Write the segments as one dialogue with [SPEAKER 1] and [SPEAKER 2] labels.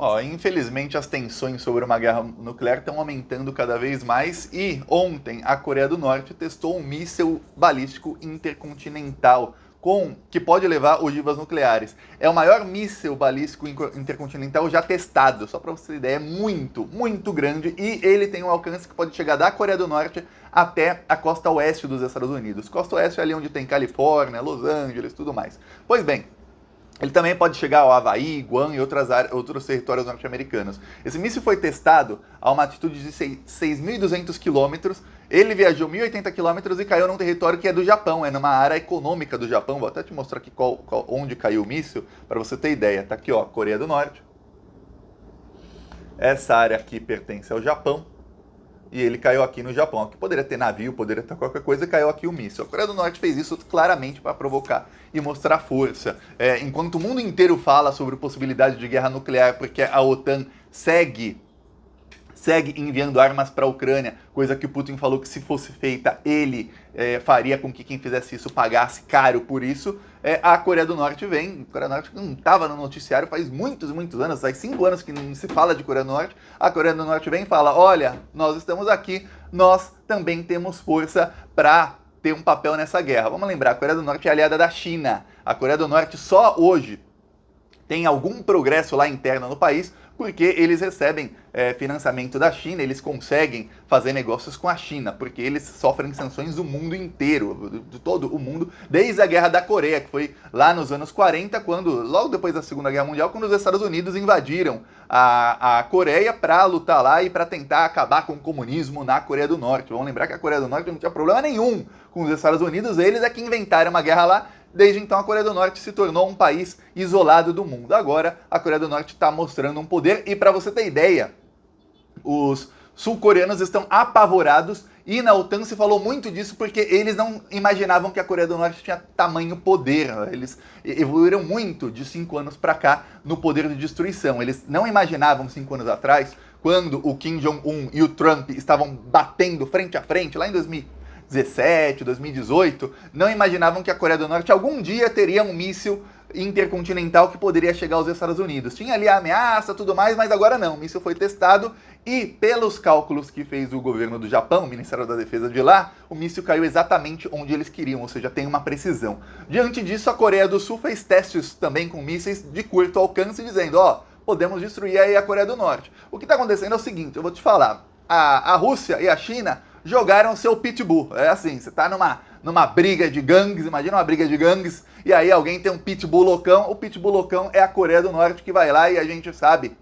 [SPEAKER 1] Ó, infelizmente as tensões sobre uma guerra nuclear estão aumentando cada vez mais e ontem a Coreia do Norte testou um míssil balístico intercontinental que pode levar ogivas nucleares. É o maior míssil balístico intercontinental já testado, só para você ter ideia, é muito, muito grande e ele tem um alcance que pode chegar da Coreia do Norte até a costa oeste dos Estados Unidos. Costa oeste é ali onde tem Califórnia, Los Angeles, tudo mais. Pois bem, ele também pode chegar ao Havaí, Guam e outros territórios norte-americanos. Esse míssil foi testado a uma altitude de 6.200 quilômetros. Ele viajou 1.080 quilômetros e caiu num território que é do Japão, é numa área econômica do Japão. Vou até te mostrar aqui onde caiu o míssil, para você ter ideia. Tá aqui, ó, Coreia do Norte. Essa área aqui pertence ao Japão. E ele caiu aqui no Japão. Aqui poderia ter navio, poderia ter qualquer coisa, e caiu aqui o míssil. A Coreia do Norte fez isso claramente para provocar e mostrar força. Enquanto o mundo inteiro fala sobre possibilidade de guerra nuclear, porque a OTAN segue enviando armas para a Ucrânia, coisa que o Putin falou que se fosse feita, ele faria com que quem fizesse isso pagasse caro por isso. A Coreia do Norte vem, a Coreia do Norte não estava no noticiário faz muitos anos, faz 5 anos que não se fala de Coreia do Norte, a Coreia do Norte vem e fala, olha, nós estamos aqui, nós também temos força para ter um papel nessa guerra. Vamos lembrar, a Coreia do Norte é aliada da China, a Coreia do Norte só hoje tem algum progresso lá interno no país, porque eles recebem financiamento da China, eles conseguem fazer negócios com a China, porque eles sofrem sanções do mundo inteiro, de todo o mundo, desde a Guerra da Coreia, que foi lá nos anos 40, logo depois da Segunda Guerra Mundial, quando os Estados Unidos invadiram a Coreia para lutar lá e para tentar acabar com o comunismo na Coreia do Norte. Vamos lembrar que a Coreia do Norte não tinha problema nenhum com os Estados Unidos, eles é que inventaram uma guerra lá. Desde então, a Coreia do Norte se tornou um país isolado do mundo. Agora, a Coreia do Norte está mostrando um poder e, para você ter ideia, os sul-coreanos estão apavorados e na OTAN se falou muito disso porque eles não imaginavam que a Coreia do Norte tinha tamanho poder. Eles evoluíram muito de 5 anos para cá no poder de destruição. Eles não imaginavam 5 anos atrás, quando o Kim Jong-un e o Trump estavam batendo frente a frente, lá em 2017, 2018, não imaginavam que a Coreia do Norte algum dia teria um míssil intercontinental que poderia chegar aos Estados Unidos. Tinha ali a ameaça, tudo mais, mas agora não. O míssil foi testado e, pelos cálculos que fez o governo do Japão, o Ministério da Defesa de lá, o míssil caiu exatamente onde eles queriam, ou seja, tem uma precisão. Diante disso, a Coreia do Sul fez testes também com mísseis de curto alcance, dizendo, podemos destruir aí a Coreia do Norte. O que está acontecendo é o seguinte, eu vou te falar, a Rússia e a China jogaram seu pitbull. É assim, você tá numa briga de gangues, imagina uma briga de gangues, e aí alguém tem um pitbull loucão, o pitbull loucão é a Coreia do Norte que vai lá e a gente sabe,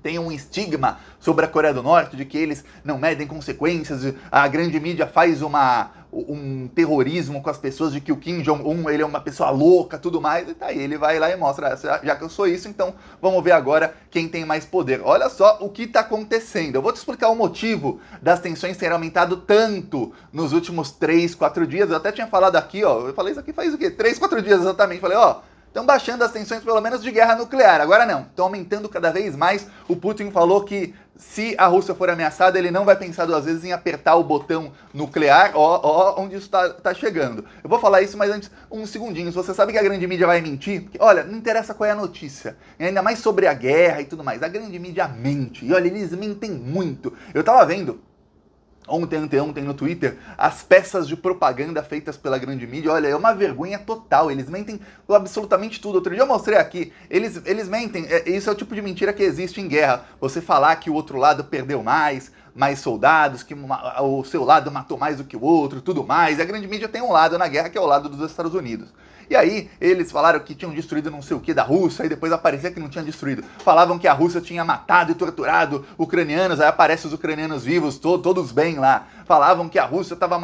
[SPEAKER 1] tem um estigma sobre a Coreia do Norte de que eles não medem consequências, a grande mídia faz um terrorismo com as pessoas de que o Kim Jong-un ele é uma pessoa louca, tudo mais, e tá aí, ele vai lá e mostra, já que eu sou isso, então vamos ver agora quem tem mais poder. Olha só o que está acontecendo, eu vou te explicar o motivo das tensões terem aumentado tanto nos últimos 3, 4 dias, eu até tinha falado aqui, eu falei isso aqui faz o quê? 3, 4 dias exatamente, falei, estão baixando as tensões pelo menos de guerra nuclear, agora não, estão aumentando cada vez mais. O Putin falou que se a Rússia for ameaçada, ele não vai pensar 2 vezes em apertar o botão nuclear, onde isso tá chegando. Eu vou falar isso, mas antes, um segundinho, se você sabe que a grande mídia vai mentir, porque, olha, não interessa qual é a notícia, e ainda mais sobre a guerra e tudo mais, a grande mídia mente, e olha, eles mentem muito. Eu tava vendo ontem no Twitter, as peças de propaganda feitas pela grande mídia, olha, é uma vergonha total, eles mentem absolutamente tudo. Outro dia eu mostrei aqui, eles mentem, isso é o tipo de mentira que existe em guerra, você falar que o outro lado perdeu mais soldados, que o seu lado matou mais do que o outro, tudo mais, e a grande mídia tem um lado na guerra que é o lado dos Estados Unidos. E aí, eles falaram que tinham destruído não sei o que da Rússia, e depois aparecia que não tinha destruído. Falavam que a Rússia tinha matado e torturado ucranianos, aí aparecem os ucranianos vivos, todos bem lá. Falavam que a Rússia estava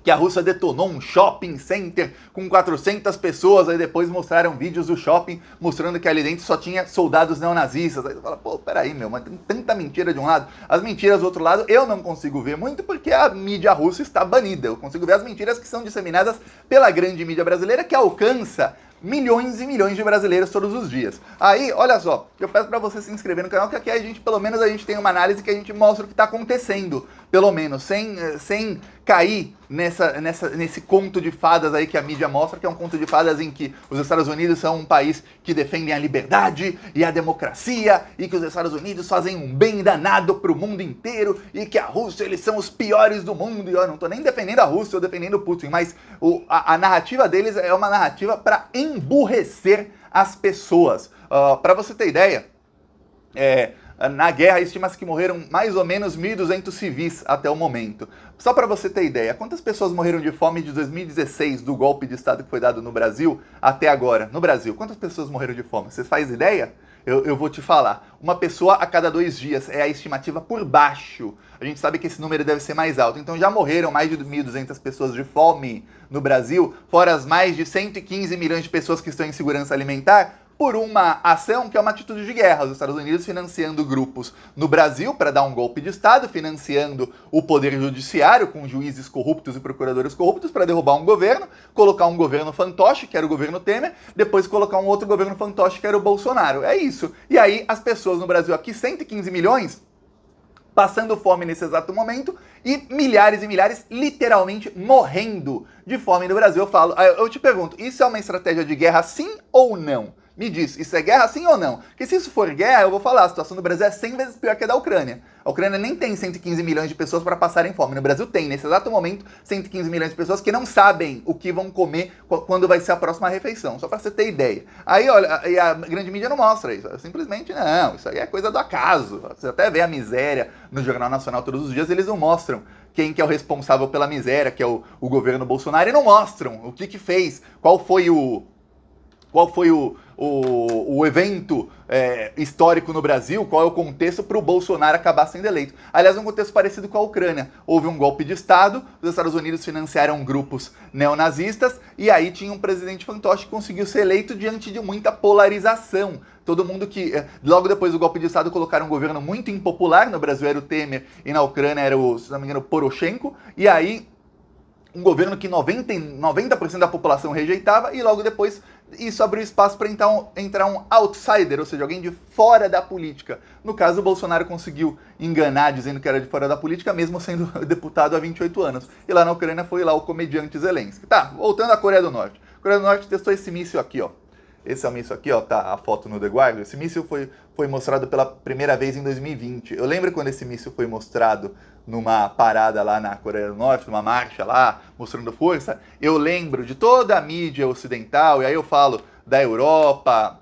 [SPEAKER 1] que a Rússia detonou um shopping center com 400 pessoas, aí depois mostraram vídeos do shopping mostrando que ali dentro só tinha soldados neonazistas. Aí você fala, peraí, mas tem tanta mentira de um lado, as mentiras do outro lado eu não consigo ver muito porque a mídia russa está banida. Eu consigo ver as mentiras que são disseminadas pela grande mídia brasileira que alcança milhões e milhões de brasileiros todos os dias. Aí, olha só, eu peço pra você se inscrever no canal, que aqui pelo menos a gente tem uma análise que a gente mostra o que tá acontecendo, pelo menos, sem cair nesse conto de fadas aí que a mídia mostra, que é um conto de fadas em que os Estados Unidos são um país que defendem a liberdade e a democracia, e que os Estados Unidos fazem um bem danado pro mundo inteiro, e que a Rússia, eles são os piores do mundo. E eu não tô nem defendendo a Rússia, eu defendendo o Putin, mas a narrativa deles é uma narrativa para emburrecer as pessoas. Para você ter ideia, na guerra, estima-se que morreram mais ou menos 1.200 civis até o momento. Só para você ter ideia, quantas pessoas morreram de fome de 2016, do golpe de Estado que foi dado no Brasil, até agora? No Brasil, quantas pessoas morreram de fome? Vocês fazem ideia? Eu vou te falar. Uma pessoa a cada 2 dias é a estimativa por baixo. A gente sabe que esse número deve ser mais alto. Então já morreram mais de 1.200 pessoas de fome no Brasil, fora as mais de 115 milhões de pessoas que estão em segurança alimentar, por uma ação que é uma atitude de guerra. Os Estados Unidos financiando grupos no Brasil para dar um golpe de Estado, financiando o poder judiciário com juízes corruptos e procuradores corruptos para derrubar um governo, colocar um governo fantoche, que era o governo Temer, depois colocar um outro governo fantoche, que era o Bolsonaro. É isso. E aí as pessoas no Brasil aqui, 115 milhões, passando fome nesse exato momento, e milhares literalmente morrendo de fome no Brasil. Eu te pergunto, isso é uma estratégia de guerra sim ou não? Me diz, isso é guerra sim ou não? Porque se isso for guerra, eu vou falar, a situação do Brasil é 100 vezes pior que a da Ucrânia. A Ucrânia nem tem 115 milhões de pessoas para passarem fome. No Brasil tem, nesse exato momento, 115 milhões de pessoas que não sabem o que vão comer quando vai ser a próxima refeição. Só para você ter ideia. Aí, olha, a grande mídia não mostra isso. Simplesmente não, isso aí é coisa do acaso. Você até vê a miséria no Jornal Nacional todos os dias, eles não mostram quem que é o responsável pela miséria, que é o governo Bolsonaro, e não mostram o que fez, qual foi o evento histórico no Brasil, qual é o contexto para o Bolsonaro acabar sendo eleito. Aliás, um contexto parecido com a Ucrânia. Houve um golpe de Estado, os Estados Unidos financiaram grupos neonazistas, e aí tinha um presidente fantoche que conseguiu ser eleito diante de muita polarização. Todo mundo que, logo depois do golpe de Estado, colocaram um governo muito impopular. No Brasil era o Temer e na Ucrânia era se não me engano, o Poroshenko. E aí, um governo que 90% da população rejeitava, e logo depois isso abriu espaço para entrar um outsider, ou seja, alguém de fora da política. No caso, o Bolsonaro conseguiu enganar dizendo que era de fora da política, mesmo sendo deputado há 28 anos. E lá na Ucrânia foi lá o comediante Zelensky. Tá, voltando à Coreia do Norte. A Coreia do Norte testou esse míssil aqui, ó. Esse é o míssil aqui, ó, tá a foto no The Guardian. Esse míssil foi mostrado pela primeira vez em 2020. Eu lembro quando esse míssil foi mostrado numa parada lá na Coreia do Norte, numa marcha lá, mostrando força. Eu lembro de toda a mídia ocidental, e aí eu falo da Europa,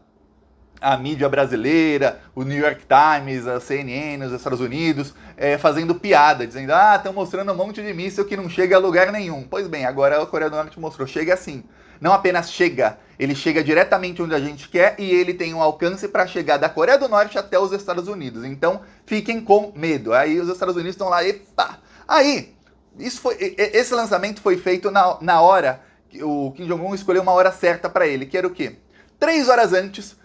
[SPEAKER 1] a mídia brasileira, o New York Times, a CNN, os Estados Unidos, fazendo piada, dizendo, estão mostrando um monte de míssil que não chega a lugar nenhum. Pois bem, agora a Coreia do Norte mostrou, chega assim. Não apenas chega, ele chega diretamente onde a gente quer, e ele tem um alcance para chegar da Coreia do Norte até os Estados Unidos. Então, fiquem com medo. Aí os Estados Unidos estão lá, epa! Aí, esse lançamento foi feito na hora que o Kim Jong-un escolheu uma hora certa para ele, que era o quê? 3 horas antes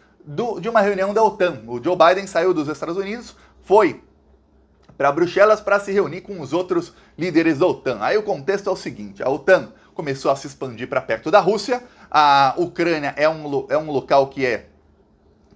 [SPEAKER 1] de uma reunião da OTAN. O Joe Biden saiu dos Estados Unidos, foi para Bruxelas para se reunir com os outros líderes da OTAN. Aí o contexto é o seguinte, a OTAN começou a se expandir para perto da Rússia, a Ucrânia é um local que é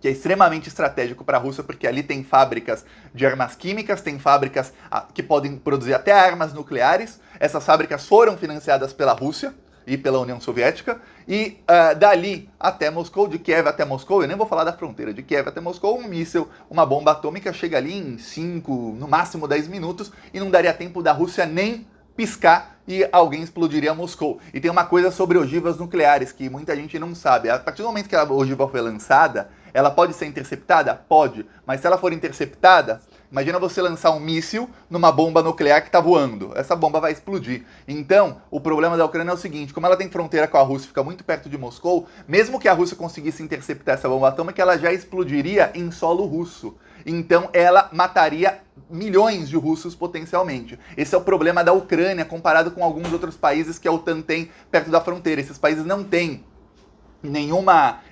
[SPEAKER 1] extremamente estratégico para a Rússia, porque ali tem fábricas de armas químicas, tem fábricas que podem produzir até armas nucleares. Essas fábricas foram financiadas pela Rússia e pela União Soviética, e dali até Moscou, de Kiev até Moscou, eu nem vou falar da fronteira, de Kiev até Moscou, um míssil, uma bomba atômica chega ali em 5, no máximo 10 minutos, e não daria tempo da Rússia nem piscar e alguém explodiria Moscou. E tem uma coisa sobre ogivas nucleares que muita gente não sabe. A partir do momento que a ogiva foi lançada, ela pode ser interceptada? Pode. Mas se ela for interceptada, imagina você lançar um míssil numa bomba nuclear que está voando. Essa bomba vai explodir. Então, o problema da Ucrânia é o seguinte, como ela tem fronteira com a Rússia, fica muito perto de Moscou, mesmo que a Rússia conseguisse interceptar essa bomba atômica, ela já explodiria em solo russo. Então, ela mataria milhões de russos potencialmente. Esse é o problema da Ucrânia comparado com alguns outros países que a OTAN tem perto da fronteira. Esses países não têm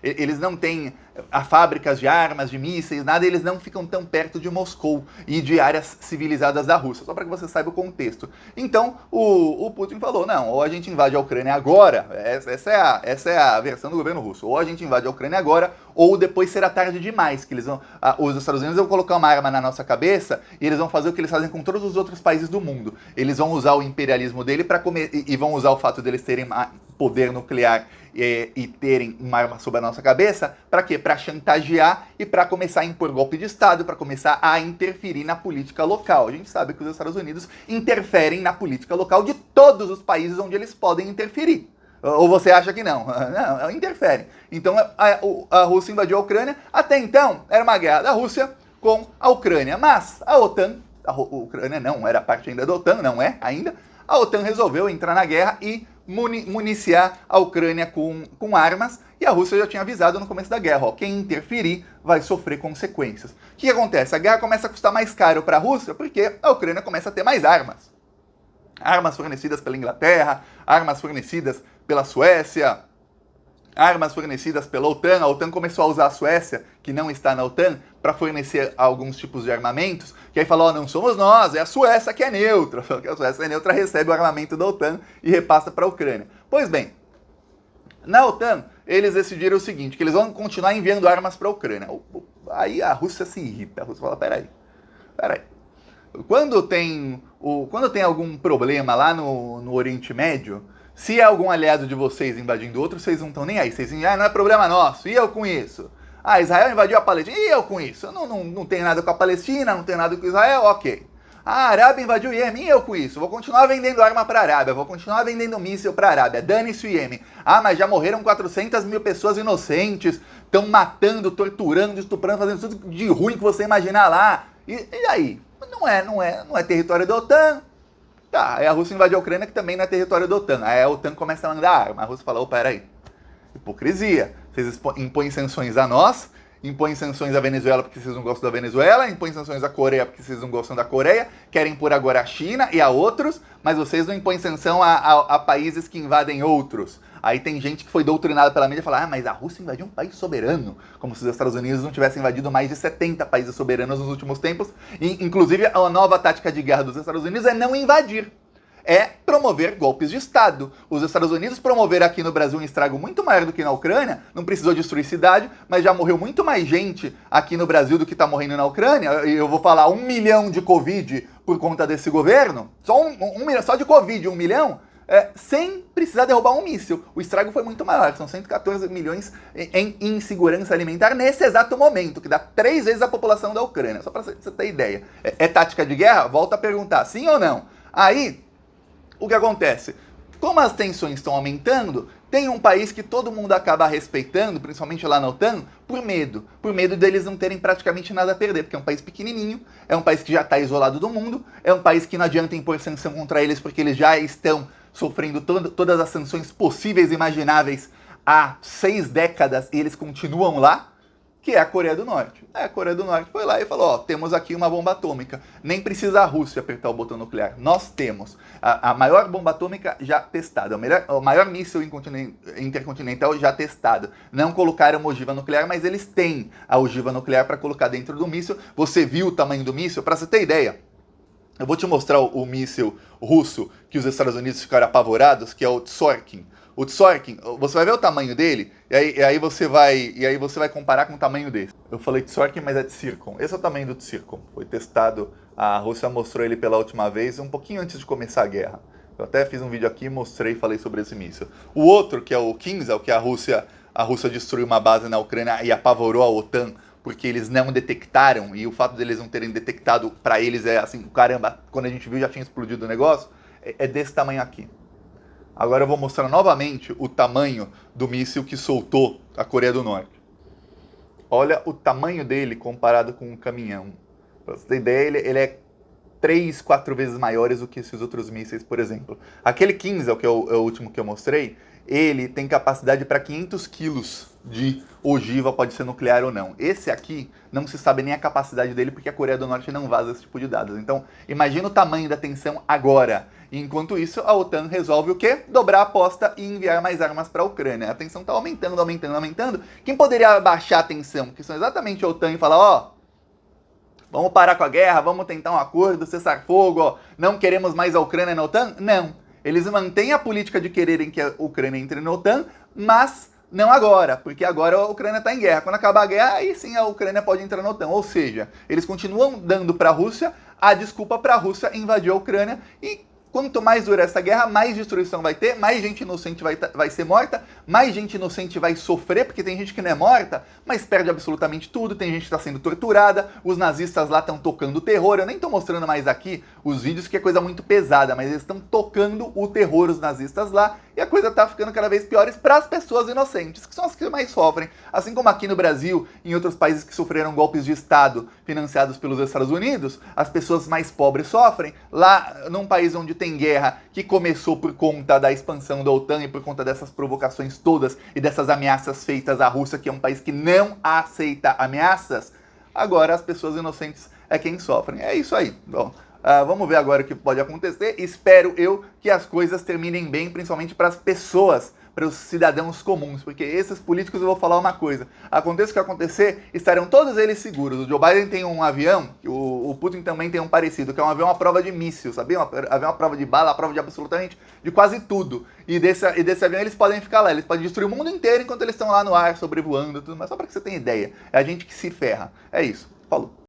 [SPEAKER 1] eles não têm a fábricas de armas, de mísseis, nada, eles não ficam tão perto de Moscou e de áreas civilizadas da Rússia, só para que você saiba o contexto. Então, o Putin falou, não, ou a gente invade a Ucrânia agora, essa é a versão do governo russo, ou a gente invade a Ucrânia agora, ou depois será tarde demais, que os Estados Unidos vão colocar uma arma na nossa cabeça e eles vão fazer o que eles fazem com todos os outros países do mundo. Eles vão usar o imperialismo dele e vão usar o fato deles terem poder nuclear e terem uma arma sobre a nossa cabeça, para quê? Para chantagear e para começar a impor golpe de Estado, para começar a interferir na política local. A gente sabe que os Estados Unidos interferem na política local de todos os países onde eles podem interferir. Ou você acha que não? Não, interferem. Então a Rússia invadiu a Ucrânia. Até então, era uma guerra da Rússia com a Ucrânia. Mas a OTAN, a Ucrânia não era parte ainda da OTAN, não é ainda, a OTAN resolveu entrar na guerra e municiar a Ucrânia com armas, e a Rússia já tinha avisado no começo da guerra, ó, quem interferir vai sofrer consequências. O que acontece? A guerra começa a custar mais caro para a Rússia porque a Ucrânia começa a ter mais armas. Armas fornecidas pela Inglaterra, armas fornecidas pela Suécia, armas fornecidas pela OTAN. A OTAN começou a usar a Suécia, que não está na OTAN, para fornecer alguns tipos de armamentos, que aí falou, não somos nós, é a Suécia que é neutra. Só que a Suécia é neutra, recebe o armamento da OTAN e repassa para a Ucrânia. Pois bem, na OTAN, eles decidiram o seguinte, que eles vão continuar enviando armas para a Ucrânia. Aí a Rússia se irrita, a Rússia fala, peraí. Quando tem algum problema lá no Oriente Médio, se é algum aliado de vocês invadindo outro, vocês não estão nem aí. Vocês dizem, não é problema nosso, e eu com isso? Israel invadiu a Palestina, e eu com isso? Eu não tenho nada com a Palestina, não tenho nada com Israel, ok. A Arábia invadiu o Iêmen, e eu com isso? Vou continuar vendendo arma para a Arábia, vou continuar vendendo míssil para a Arábia, dane-se o Iêmen. Mas já morreram 400 mil pessoas inocentes, estão matando, torturando, estuprando, fazendo tudo de ruim que você imaginar lá. E aí? Não é território da OTAN. Tá, aí a Rússia invadiu a Ucrânia, que também não é território da OTAN. Aí a OTAN começa a mandar arma. A Rússia fala, peraí, hipocrisia. Vocês impõem sanções a nós, impõem sanções à Venezuela porque vocês não gostam da Venezuela, impõem sanções à Coreia porque vocês não gostam da Coreia, querem impor agora a China e a outros, mas vocês não impõem sanção a países que invadem outros. Aí tem gente que foi doutrinada pela mídia e fala, mas a Rússia invadiu um país soberano, como se os Estados Unidos não tivessem invadido mais de 70 países soberanos nos últimos tempos. E, inclusive, a nova tática de guerra dos Estados Unidos é não invadir, é promover golpes de Estado. Os Estados Unidos promoveram aqui no Brasil um estrago muito maior do que na Ucrânia, não precisou destruir cidade, mas já morreu muito mais gente aqui no Brasil do que está morrendo na Ucrânia. E eu vou falar 1 milhão de Covid por conta desse governo, só de Covid 1 milhão, sem precisar derrubar um míssil. O estrago foi muito maior, são 114 milhões em insegurança alimentar nesse exato momento, que dá 3 vezes a população da Ucrânia, só para você ter ideia. É tática de guerra? Volta a perguntar, sim ou não? Aí, o que acontece? Como as tensões estão aumentando, tem um país que todo mundo acaba respeitando, principalmente lá na OTAN, por medo deles não terem praticamente nada a perder, porque é um país pequenininho, é um país que já está isolado do mundo, é um país que não adianta impor sanção contra eles porque eles já estão sofrendo todas as sanções possíveis e imagináveis há 6 décadas e eles continuam lá, que é a Coreia do Norte. A Coreia do Norte foi lá e falou, temos aqui uma bomba atômica. Nem precisa a Rússia apertar o botão nuclear. Nós temos a maior bomba atômica já testada, o maior míssil intercontinental já testado. Não colocaram uma ogiva nuclear, mas eles têm a ogiva nuclear para colocar dentro do míssil. Você viu o tamanho do míssil? Para você ter ideia, eu vou te mostrar o míssil russo que os Estados Unidos ficaram apavorados, que é o Tsorkin. O Tsorkin, você vai ver o tamanho dele, e aí você vai comparar com o tamanho desse. Eu falei Tsorkin, mas é Tsirkon. Esse é o tamanho do Tsirkon. Foi testado, a Rússia mostrou ele pela última vez, um pouquinho antes de começar a guerra. Eu até fiz um vídeo aqui, mostrei e falei sobre esse míssil. O outro, que é o Kinzhal, que a Rússia destruiu uma base na Ucrânia e apavorou a OTAN, porque eles não detectaram, e o fato deles não terem detectado, para eles é assim, caramba, quando a gente viu já tinha explodido o negócio, é desse tamanho aqui. Agora eu vou mostrar novamente o tamanho do míssil que soltou a Coreia do Norte. Olha o tamanho dele comparado com um caminhão. Pra você ter ideia, ele é 3, 4 vezes maiores do que esses outros mísseis, por exemplo. Aquele Kinzhal, que é o último que eu mostrei, ele tem capacidade para 500 quilos de ogiva, pode ser nuclear ou não. Esse aqui, não se sabe nem a capacidade dele, porque a Coreia do Norte não vaza esse tipo de dados. Então, imagina o tamanho da tensão agora. E enquanto isso, a OTAN resolve o quê? Dobrar a aposta e enviar mais armas para a Ucrânia. A tensão está aumentando, aumentando, aumentando. Quem poderia abaixar a tensão? Que são exatamente a OTAN e falar, ó, vamos parar com a guerra, vamos tentar um acordo, cessar fogo, ó, não queremos mais a Ucrânia na OTAN? Não. Eles mantêm a política de quererem que a Ucrânia entre na OTAN, mas não agora, porque agora a Ucrânia está em guerra. Quando acabar a guerra, aí sim a Ucrânia pode entrar na OTAN. Ou seja, eles continuam dando para a Rússia a desculpa para a Rússia invadir a Ucrânia e quanto mais dura essa guerra, mais destruição vai ter, mais gente inocente vai ser morta, mais gente inocente vai sofrer, porque tem gente que não é morta, mas perde absolutamente tudo, tem gente que está sendo torturada, os nazistas lá estão tocando terror, eu nem estou mostrando mais aqui os vídeos, que é coisa muito pesada, mas eles estão tocando o terror, os nazistas lá, e a coisa está ficando cada vez pior para as pessoas inocentes, que são as que mais sofrem. Assim como aqui no Brasil, em outros países que sofreram golpes de Estado financiados pelos Estados Unidos, as pessoas mais pobres sofrem. Lá, num país onde tem guerra, que começou por conta da expansão da OTAN e por conta dessas provocações todas e dessas ameaças feitas à Rússia, que é um país que não aceita ameaças, agora as pessoas inocentes é quem sofrem. É isso aí. Bom, vamos ver agora o que pode acontecer. Espero eu que as coisas terminem bem, principalmente para as pessoas, para os cidadãos comuns, porque esses políticos, eu vou falar uma coisa, aconteça o que acontecer, estarão todos eles seguros. O Joe Biden tem um avião, o Putin também tem um parecido, que é um avião à prova de míssil, sabia? Um avião à prova de bala, à prova de absolutamente, de quase tudo. E desse avião eles podem ficar lá, eles podem destruir o mundo inteiro enquanto eles estão lá no ar, sobrevoando, tudo, mas só para que você tenha ideia, é a gente que se ferra. É isso, falou.